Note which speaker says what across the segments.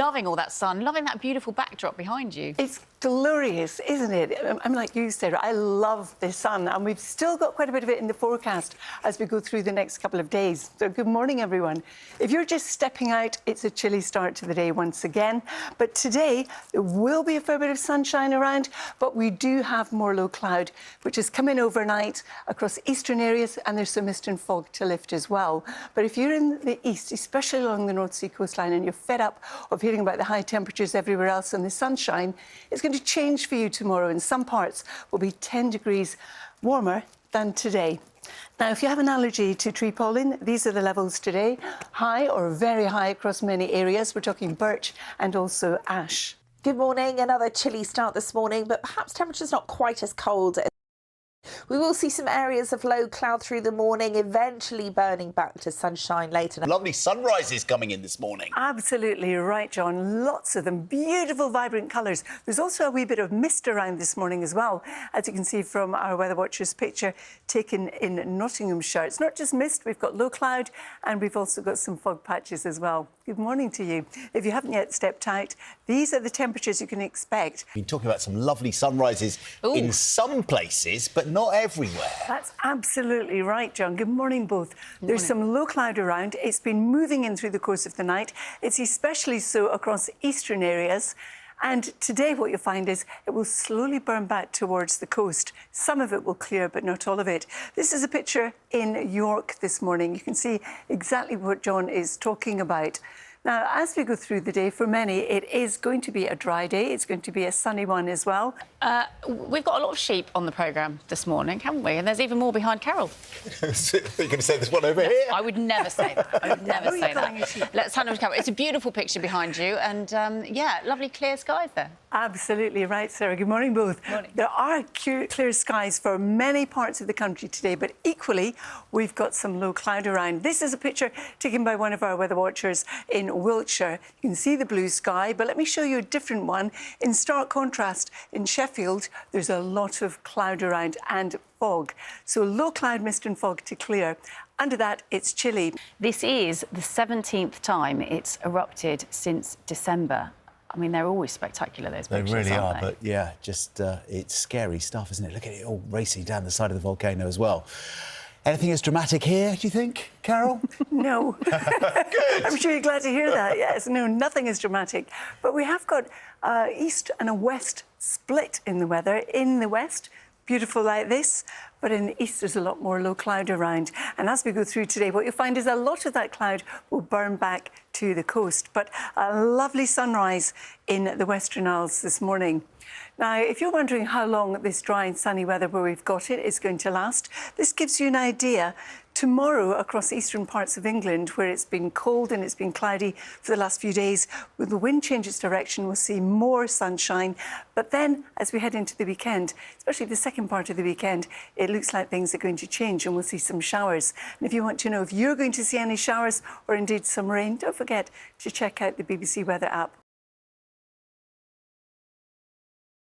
Speaker 1: loving all that sun, loving that beautiful backdrop behind you.
Speaker 2: It's glorious, isn't it? I'm like you, Sarah. I love the sun, and we've still got quite a bit of it in the forecast as we go through the next couple of days. So good morning, everyone. If you're just stepping out, it's a chilly start to the day once again. But today, there will be a fair bit of sunshine around, but we do have more low cloud, which has come in overnight across eastern areas, and there's some mist and fog to lift as well. But if you're in the east, especially along the North Sea coastline, and you're fed up of hearing about the high temperatures everywhere else and the sunshine, it's going to change for you tomorrow. In some parts will be 10 degrees warmer than today. Now, if you have an allergy to tree pollen, these are the levels today. High or very high across many areas. We're talking birch and also ash.
Speaker 3: Good morning. Another chilly start this morning, but perhaps temperatures not quite as cold. We will see some areas of low cloud through the morning, eventually burning back to sunshine later.
Speaker 4: Lovely sunrises coming in this morning.
Speaker 2: Absolutely right, John. Lots of them. Beautiful, vibrant colours. There's also a wee bit of mist around this morning as well, as you can see from our Weather Watchers picture taken in Nottinghamshire. It's not just mist, we've got low cloud, and we've also got some fog patches as well. Good morning to you. If you haven't yet stepped out, these are the temperatures you can expect.
Speaker 4: We've been talking about some lovely sunrises in some places, but not everywhere.
Speaker 2: That's absolutely right, John. Good morning, both. There's some low cloud around. It's been moving in through the course of the night. It's especially so across eastern areas. And today what you'll find is it will slowly burn back towards the coast. Some of it will clear, but not all of it. This is a picture in York this morning. You can see exactly what John is talking about. Now, as we go through the day, for many, it is going to be a dry day. It's going to be a sunny one as well.
Speaker 1: We've got a lot of sheep on the programme this morning, haven't we? And there's even more behind Carol.
Speaker 4: Are you going to say this one over here?
Speaker 1: I would never say that. I would never say that. Let's hand over to Carol. It's a beautiful picture behind you, and yeah, lovely clear skies there.
Speaker 2: Absolutely right, Sarah. Good morning, both.
Speaker 1: Morning.
Speaker 2: There are clear skies for many parts of the country today, but equally, we've got some low cloud around. This is a picture taken by one of our weather watchers in Wiltshire. You can see the blue sky, but let me show you a different one. In stark contrast, in Sheffield, there's a lot of cloud around and fog. So low cloud, mist and fog to clear. Under that, it's chilly.
Speaker 1: This is the 17th time it's erupted since December. I mean, they're always spectacular, those pictures,
Speaker 4: They really are,
Speaker 1: they?
Speaker 4: but yeah, just it's scary stuff, isn't it? Look at it all racing down the side of the volcano as well. Anything as dramatic here, do you think, Carol?
Speaker 2: No.
Speaker 4: Good.
Speaker 2: I'm sure you're glad to hear that. Yes, no, nothing is dramatic. But we have got east and a west split in the weather. In the west, beautiful like this, but in the east there's a lot more low cloud around. And as we go through today, what you'll find is a lot of that cloud will burn back to the coast. But a lovely sunrise in the Western Isles this morning. Now, if you're wondering how long this dry and sunny weather where we've got it is going to last, this gives you an idea. Tomorrow, across eastern parts of England, where it's been cold and it's been cloudy for the last few days, with the wind change its direction, we'll see more sunshine. But then, as we head into the weekend, especially the second part of the weekend, it looks like things are going to change and we'll see some showers. And if you want to know if you're going to see any showers or indeed some rain, don't forget to check out the BBC Weather app.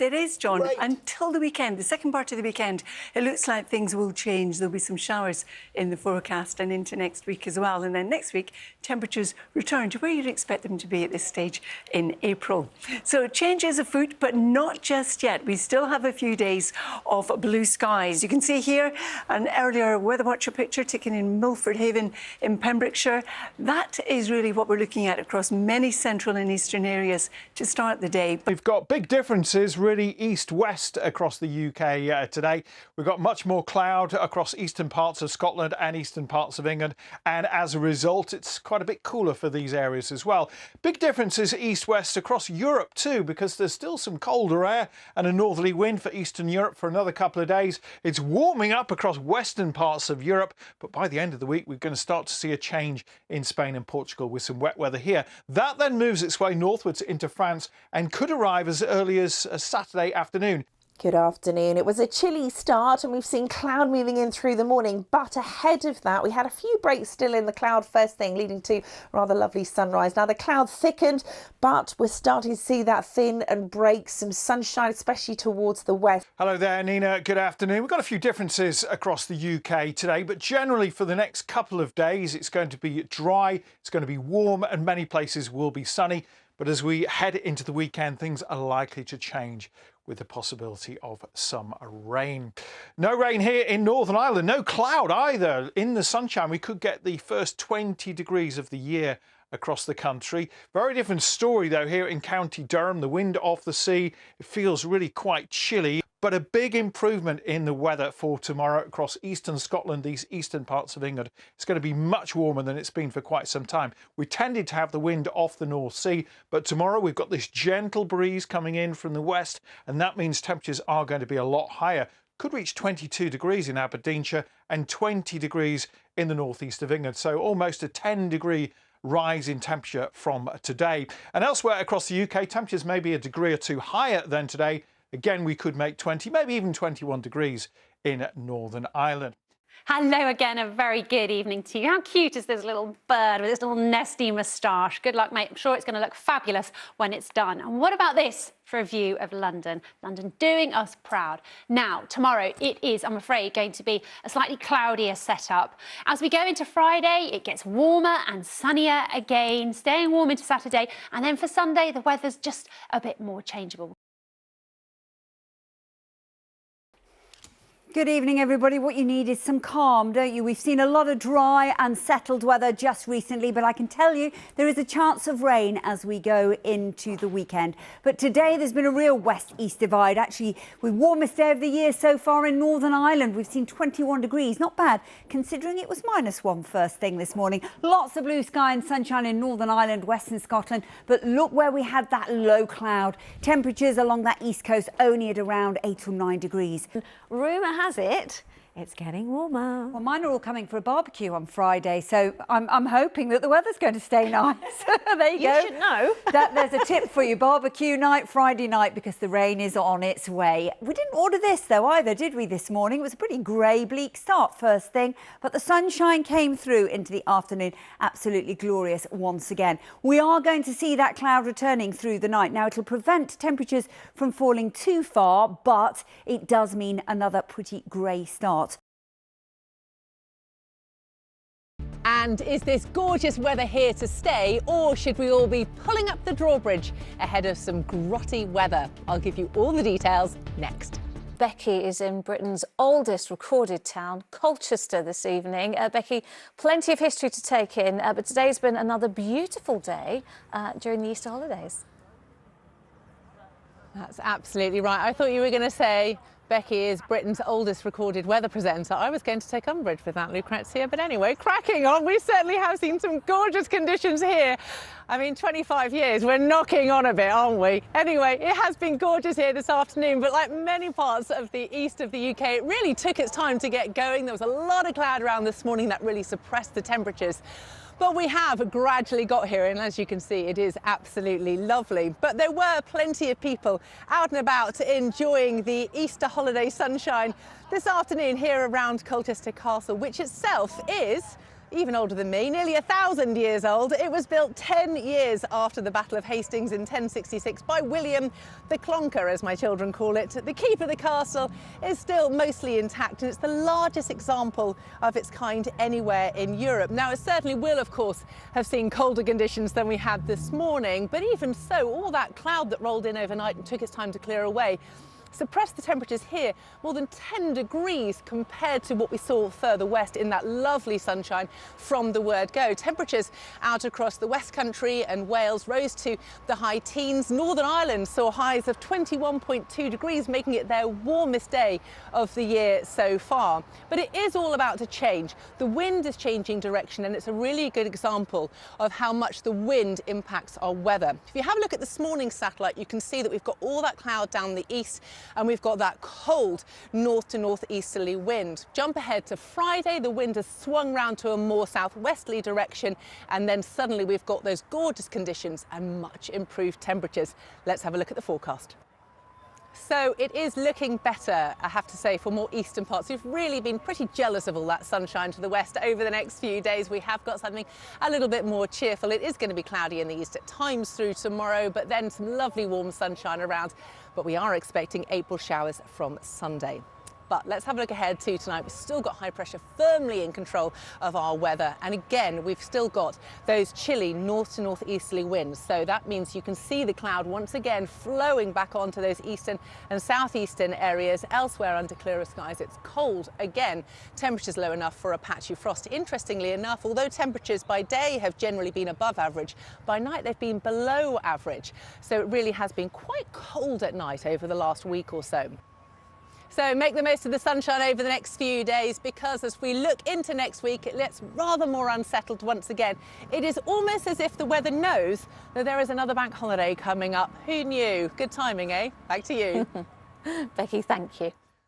Speaker 2: It is, John.
Speaker 4: Right.
Speaker 2: Until the weekend, the second part of the weekend, it looks like things will change. There'll be some showers in the forecast and into next week as well. And then next week, temperatures return to where you'd expect them to be at this stage in April. So changes afoot, but not just yet. We still have a few days of blue skies. You can see here an earlier Weather Watcher picture taken in Milford Haven in Pembrokeshire. That is really what we're looking at across many central and eastern areas to start the day.
Speaker 5: We've got big differences really east-west across the UK today. We've got much more cloud across eastern parts of Scotland and eastern parts of England, and as a result it's quite a bit cooler for these areas as well. Big differences east-west across Europe too, because there's still some colder air and a northerly wind for eastern Europe for another couple of days. It's warming up across western parts of Europe, but by the end of the week we're going to start to see a change in Spain and Portugal with some wet weather here. That then moves its way northwards into France and could arrive as early as Saturday afternoon.
Speaker 3: Good afternoon. It was a chilly start and we've seen cloud moving in through the morning, but ahead of that we had a few breaks still in the cloud first thing, leading to a rather lovely sunrise. Now the cloud thickened, but we're starting to see that thin and break, some sunshine, especially towards the west.
Speaker 5: Hello there, Nina. Good afternoon. We've got a few differences across the UK today, but generally for the next couple of days it's going to be dry, it's going to be warm and many places will be sunny. But as we head into the weekend, things are likely to change with the possibility of some rain. No rain here in Northern Ireland, no cloud either. In the sunshine, we could get the first 20 degrees of the year across the country. Very different story though here in County Durham. The wind off the sea, it feels really quite chilly. But a big improvement in the weather for tomorrow across eastern Scotland, these eastern parts of England. It's going to be much warmer than it's been for quite some time. We tended to have the wind off the North Sea, but tomorrow we've got this gentle breeze coming in from the west, and that means temperatures are going to be a lot higher. Could reach 22 degrees in Aberdeenshire and 20 degrees in the northeast of England. So almost a 10-degree rise in temperature from today. And elsewhere across the UK, temperatures may be a degree or two higher than today. Again, we could make 20, maybe even 21 degrees in Northern Ireland.
Speaker 6: Hello again, a very good evening to you. How cute is this little bird with its little nesty moustache? Good luck, mate. I'm sure it's going to look fabulous when it's done. And what about this for a view of London? London doing us proud. Now, tomorrow it is, I'm afraid, going to be a slightly cloudier setup. As we go into Friday, it gets warmer and sunnier again, staying warm into Saturday. And then for Sunday, the weather's just a bit more changeable.
Speaker 7: Good evening, everybody. What you need is some calm, don't you? We've seen a lot of dry and settled weather just recently, but I can tell you there is a chance of rain as we go into the weekend. But today there's been a real west-east divide. Actually, the warmest day of the year so far in Northern Ireland. We've seen 21 degrees. Not bad, considering it was -1 first thing this morning. Lots of blue sky and sunshine in Northern Ireland, Western Scotland. But look where we had that low cloud. Temperatures along that east coast only at around 8 or 9 degrees.
Speaker 8: Rumour has it, it's getting warmer.
Speaker 7: Well, mine are all coming for a barbecue on Friday, so I'm hoping that the weather's going to stay nice. There you go.
Speaker 8: You should know.
Speaker 7: There's a tip for you. Barbecue night, Friday night, because the rain is on its way. We didn't order this, though, either, did we, this morning? It was a pretty grey, bleak start first thing, but the sunshine came through into the afternoon. Absolutely glorious once again. We are going to see that cloud returning through the night. Now, it'll prevent temperatures from falling too far, but it does mean another pretty grey start.
Speaker 9: And is this gorgeous weather here to stay, or should we all be pulling up the drawbridge ahead of some grotty weather? I'll give you all the details next.
Speaker 8: Becky is in Britain's oldest recorded town, Colchester, this evening. Becky, plenty of history to take in, but today's been another beautiful day during the Easter holidays.
Speaker 9: That's absolutely right. I thought you were going to say Becky is Britain's oldest recorded weather presenter. I was going to take umbrage with that, Lucrezia, but anyway, cracking on. We certainly have seen some gorgeous conditions here. I mean, 25 years, we're knocking on a bit, aren't we? Anyway, it has been gorgeous here this afternoon, but like many parts of the east of the UK, it really took its time to get going. There was a lot of cloud around this morning that really suppressed the temperatures. But we have gradually got here, and as you can see, it is absolutely lovely. But there were plenty of people out and about enjoying the Easter holiday sunshine this afternoon here around Colchester Castle, which itself is even older than me, nearly 1,000 years old. It was built 10 years after the Battle of Hastings in 1066 by William the Clonker, as my children call it. The keep of the castle is still mostly intact, and it's the largest example of its kind anywhere in Europe. Now, it certainly will, of course, have seen colder conditions than we had this morning, but even so, all that cloud that rolled in overnight and took its time to clear away suppressed the temperatures here more than 10 degrees compared to what we saw further west in that lovely sunshine from the word go. Temperatures out across the West Country and Wales rose to the high teens. Northern Ireland saw highs of 21.2 degrees, making it their warmest day of the year so far. But it is all about to change. The wind is changing direction, and it's a really good example of how much the wind impacts our weather. If you have a look at this morning's satellite, you can see that we've got all that cloud down the east, and we've got that cold north to northeasterly wind. Jump ahead to Friday, the wind has swung round to a more southwesterly direction, and then suddenly we've got those gorgeous conditions and much improved temperatures. Let's have a look at the forecast. So it is looking better, I have to say, for more eastern parts. We've really been pretty jealous of all that sunshine to the west over the next few days. We have got something a little bit more cheerful. It is going to be cloudy in the east at times through tomorrow, but then some lovely warm sunshine around. But we are expecting April showers from Sunday. But let's have a look ahead to tonight. We've still got high pressure firmly in control of our weather. And again, we've still got those chilly north to northeasterly winds. So that means you can see the cloud once again flowing back onto those eastern and southeastern areas. Elsewhere under clearer skies, it's cold again. Temperatures low enough for a patchy frost. Interestingly enough, although temperatures by day have generally been above average, by night they've been below average. So it really has been quite cold at night over the last week or so. So make the most of the sunshine over the next few days, because as we look into next week, it looks rather more unsettled once again. It is almost as if the weather knows that there is another bank holiday coming up. Who knew? Good timing, eh? Back to you.
Speaker 8: Becky, thank you.